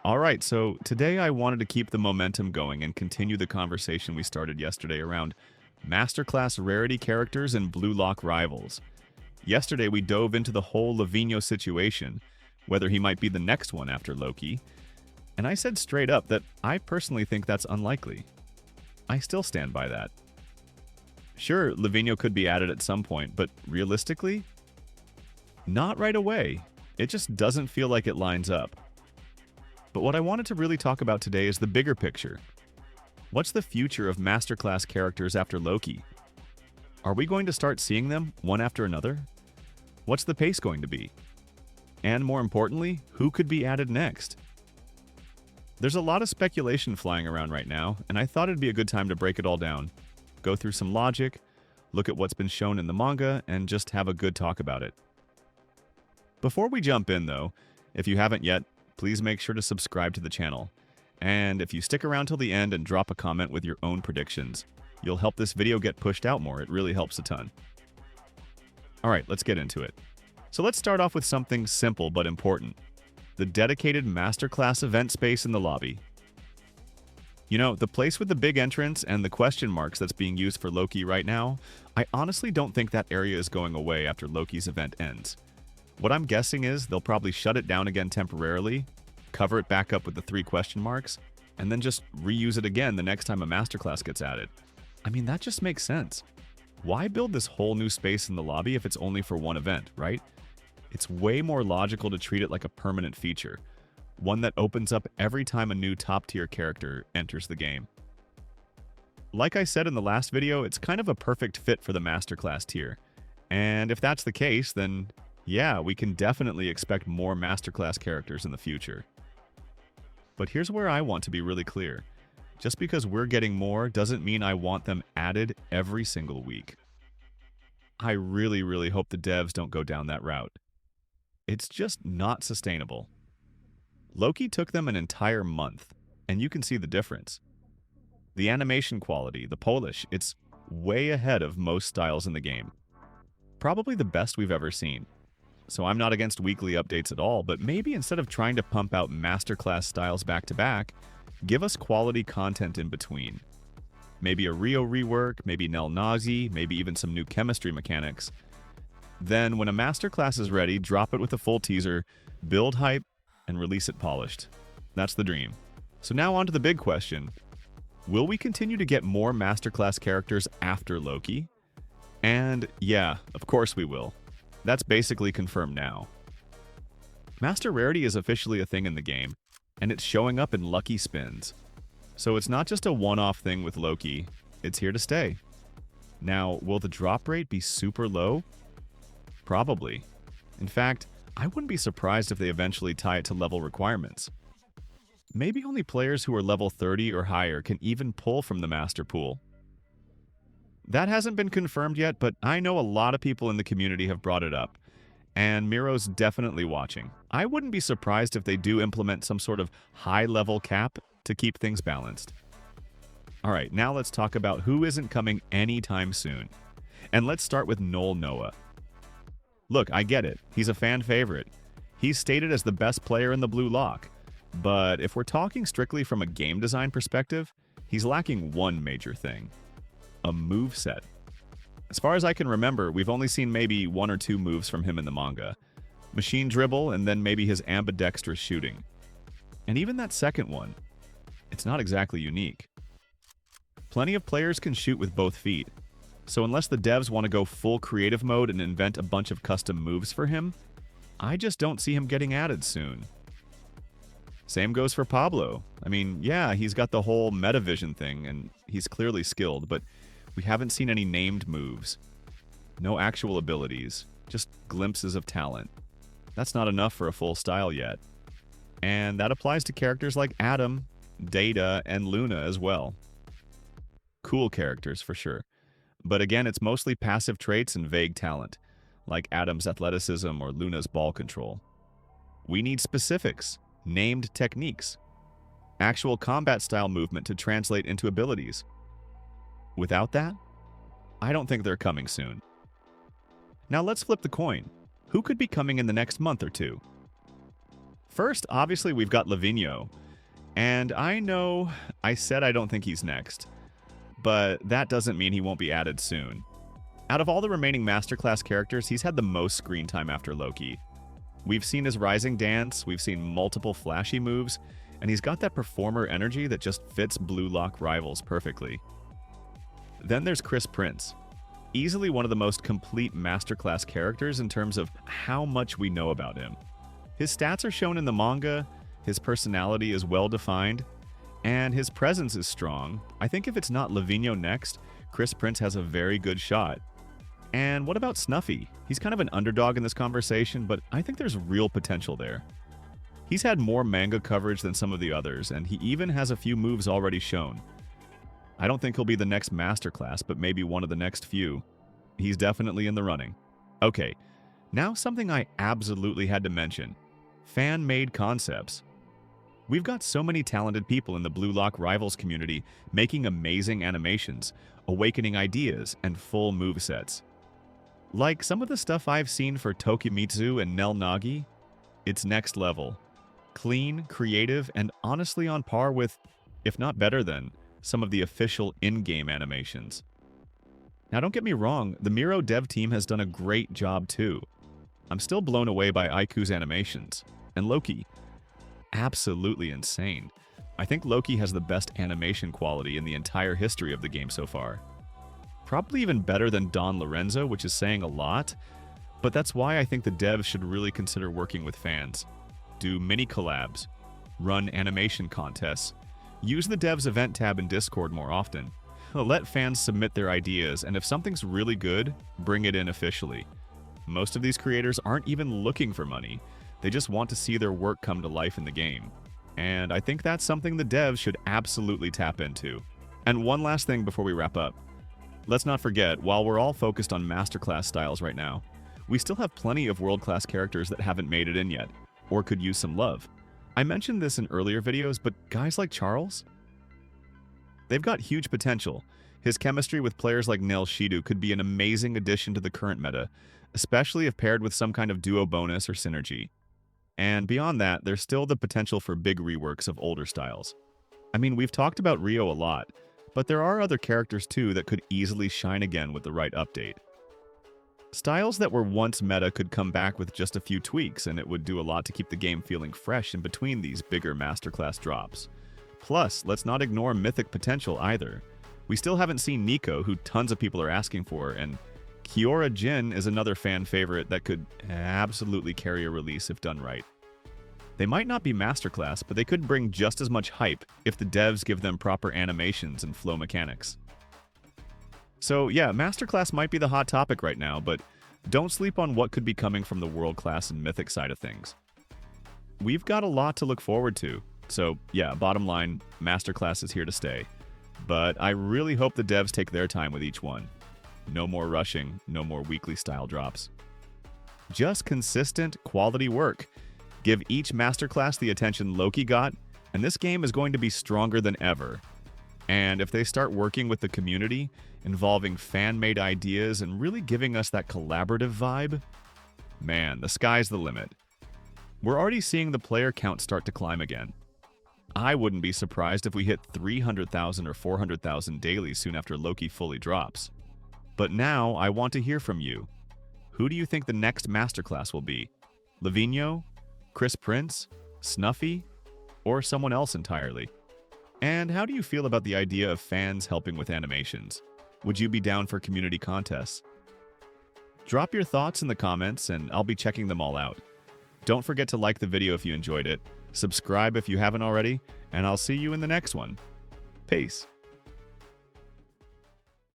All right, so today I wanted to keep the momentum going and continue the conversation we started yesterday around Masterclass rarity characters and Blue Lock rivals. Yesterday we dove into the whole Lavinio situation, whether he might be the next one after Loki, and I said straight up that I personally think that's unlikely. I still stand by that. Sure, Lavinio could be added at some point, but realistically, not right away. It just doesn't feel like it lines up. But what I wanted to really talk about today is the bigger picture. What's the future of Masterclass characters after Loki? Are we going to start seeing them one after another? What's the pace going to be? And more importantly, who could be added next? There's a lot of speculation flying around right now, and I thought it'd be a good time to break it all down, go through some logic, look at what's been shown in the manga, and just have a good talk about it. Before we jump in though, if you haven't yet, please make sure to subscribe to the channel. And if you stick around till the end and drop a comment with your own predictions, you'll help this video get pushed out more. It really helps a ton. Alright, let's get into it. So let's start off with something simple but important. The dedicated Masterclass event space in the lobby. You know, the place with the big entrance and the question marks that's being used for Loki right now, I honestly don't think that area is going away after Loki's event ends. What I'm guessing is they'll probably shut it down again temporarily, cover it back up with the 3 question marks, and then just reuse it again the next time a Masterclass gets added. I mean, that just makes sense. Why build this whole new space in the lobby if it's only for one event, right? It's way more logical to treat it like a permanent feature, one that opens up every time a new top-tier character enters the game. Like I said in the last video, it's kind of a perfect fit for the Masterclass tier. And if that's the case, then yeah, we can definitely expect more Masterclass characters in the future. But here's where I want to be really clear. Just because we're getting more doesn't mean I want them added every single week. I really hope the devs don't go down that route. It's just not sustainable. Loki took them an entire month, and you can see the difference. The animation quality, the polish, it's way ahead of most styles in the game. Probably the best we've ever seen. So I'm not against weekly updates at all, but maybe instead of trying to pump out Masterclass styles back to back, give us quality content in between. Maybe a Rio rework, maybe Nel Nazi, maybe even some new chemistry mechanics. Then when a Masterclass is ready, drop it with a full teaser, build hype, and release it polished. That's the dream. So now on to the big question. Will we continue to get more Masterclass characters after Loki? And yeah, of course we will. That's basically confirmed now. Master Rarity is officially a thing in the game, and it's showing up in lucky spins. So it's not just a one-off thing with Loki, it's here to stay. Now, will the drop rate be super low? Probably. In fact, I wouldn't be surprised if they eventually tie it to level requirements. Maybe only players who are level 30 or higher can even pull from the master pool. That hasn't been confirmed yet, but I know a lot of people in the community have brought it up, and Miro's definitely watching. I wouldn't be surprised if they do implement some sort of high-level cap to keep things balanced. Alright, now let's talk about who isn't coming anytime soon. And let's start with Noel Noah. Look, I get it. He's a fan favorite. He's stated as the best player in the Blue Lock. But if we're talking strictly from a game design perspective, he's lacking one major thing. A moveset. As far as I can remember, we've only seen maybe 1 or 2 moves from him in the manga. Machine dribble and then maybe his ambidextrous shooting. And even that second one, it's not exactly unique. Plenty of players can shoot with both feet, so unless the devs want to go full creative mode and invent a bunch of custom moves for him, I just don't see him getting added soon. Same goes for Pablo. I mean, yeah, he's got the whole metavision thing, and he's clearly skilled, but we haven't seen any named moves. No actual abilities, just glimpses of talent. That's not enough for a full style yet. And that applies to characters like Adam, Data, and Luna as well. Cool characters for sure. But again, it's mostly passive traits and vague talent, like Adam's athleticism or Luna's ball control. We need specifics, named techniques, actual combat style movement to translate into abilities. Without that, I don't think they're coming soon. Now let's flip the coin. Who could be coming in the next month or two? First, obviously, we've got Lavinio. And I know I said I don't think he's next, but that doesn't mean he won't be added soon. Out of all the remaining Masterclass characters, he's had the most screen time after Loki. We've seen his rising dance, we've seen multiple flashy moves, and he's got that performer energy that just fits Blue Lock rivals perfectly. Then there's Chris Prince. Easily one of the most complete Masterclass characters in terms of how much we know about him. His stats are shown in the manga, his personality is well defined, and his presence is strong. I think if it's not Lavinio next, Chris Prince has a very good shot. And what about Snuffy? He's kind of an underdog in this conversation, but I think there's real potential there. He's had more manga coverage than some of the others, and he even has a few moves already shown. I don't think he'll be the next Masterclass, but maybe one of the next few. He's definitely in the running. Okay, now something I absolutely had to mention. Fan-made concepts. We've got so many talented people in the Blue Lock Rivals community making amazing animations, awakening ideas, and full movesets. Like some of the stuff I've seen for Tokimitsu and Nel Nagi, it's next level. Clean, creative, and honestly on par with, if not better than, some of the official in-game animations. Now don't get me wrong, the Miro dev team has done a great job too. I'm still blown away by Aiku's animations. And Loki. Absolutely insane. I think Loki has the best animation quality in the entire history of the game so far. Probably even better than Don Lorenzo, which is saying a lot, but that's why I think the devs should really consider working with fans. Do mini collabs, run animation contests, use the devs event tab in Discord more often. Let fans submit their ideas, and if something's really good, bring it in officially. Most of these creators aren't even looking for money. They just want to see their work come to life in the game. And I think that's something the devs should absolutely tap into. And one last thing before we wrap up. Let's not forget, while we're all focused on Masterclass styles right now, we still have plenty of world-class characters that haven't made it in yet, or could use some love. I mentioned this in earlier videos, but guys like Charles? They've got huge potential. His chemistry with players like Nel Shidu could be an amazing addition to the current meta, especially if paired with some kind of duo bonus or synergy. And beyond that, there's still the potential for big reworks of older styles. I mean, we've talked about Rio a lot, but there are other characters too that could easily shine again with the right update. Styles that were once meta could come back with just a few tweaks, and it would do a lot to keep the game feeling fresh in between these bigger Masterclass drops. Plus, let's not ignore mythic potential either. We still haven't seen Nico, who tons of people are asking for, and Kiora Jin is another fan favorite that could absolutely carry a release if done right. They might not be Masterclass, but they could bring just as much hype if the devs give them proper animations and flow mechanics. So yeah, Masterclass might be the hot topic right now, but don't sleep on what could be coming from the world-class and mythic side of things. We've got a lot to look forward to. So yeah, bottom line, Masterclass is here to stay. But I really hope the devs take their time with each one. No more rushing, no more weekly style drops. Just consistent, quality work. Give each Masterclass the attention Loki got, and this game is going to be stronger than ever. And if they start working with the community, involving fan-made ideas and really giving us that collaborative vibe, man, the sky's the limit. We're already seeing the player count start to climb again. I wouldn't be surprised if we hit 300,000 or 400,000 daily soon after Loki fully drops. But now I want to hear from you. Who do you think the next Masterclass will be? Lavinio? Chris Prince? Snuffy? Or someone else entirely? And how do you feel about the idea of fans helping with animations? Would you be down for community contests? Drop your thoughts in the comments and I'll be checking them all out. Don't forget to like the video if you enjoyed it, subscribe if you haven't already, and I'll see you in the next one. Peace.